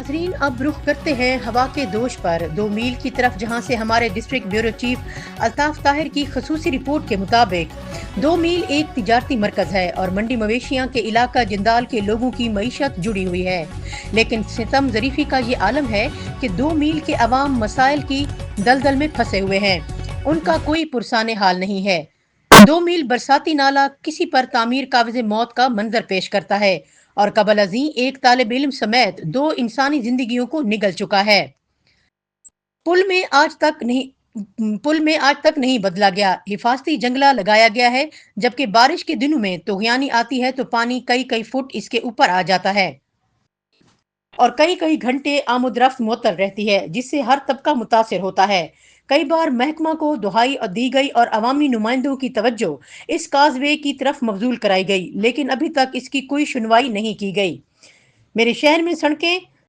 नाजरीन, अब रुख करते हैं हवा के दोष पर 2 मील की तरफ, जहां से हमारे district bureau chief Altaf Tahir की खसूसी रिपोर्ट के मुताबिक 2 मील एक तिजारती मरकज है और मंडी मवेशियां के इलाका जिंदाल के लोगों की मईशत जुड़ी हुई है। लेकिन सितम जरीफी का ये आलम है कि 2 मील के अवाम मसाइल की दलदल में फंसे हुए हैं, उनका कोई पुरसाने हाल नहीं है। 2 मील बरसाती नाला किसी पर तामीर काबिज मौत का मंजर पेश करता है और कबल अजी एक तालिब इल्म समेत 2 इंसानी जिंदगियों को निगल चुका है। पुल में आज तक नहीं बदला गया, हिफाजती जंगला लगाया गया है, जबकि बारिश के दिनों में तुगयानी आती है तो पानी कई कई फुट इसके ऊपर आ जाता है और कई कई घंटे आमदरफ्त मुअत्तल रहती है, जिससे हर तबका मुतासिर होता है। कई बार महकमा को दुहाई और दी गई और अवामी नुमाइंदों की तवज्जो इस काजवे की तरफ मबजूल कराई गई, लेकिन अभी तक इसकी कोई सुनवाई नहीं की गई। मेरे शहर में सड़कें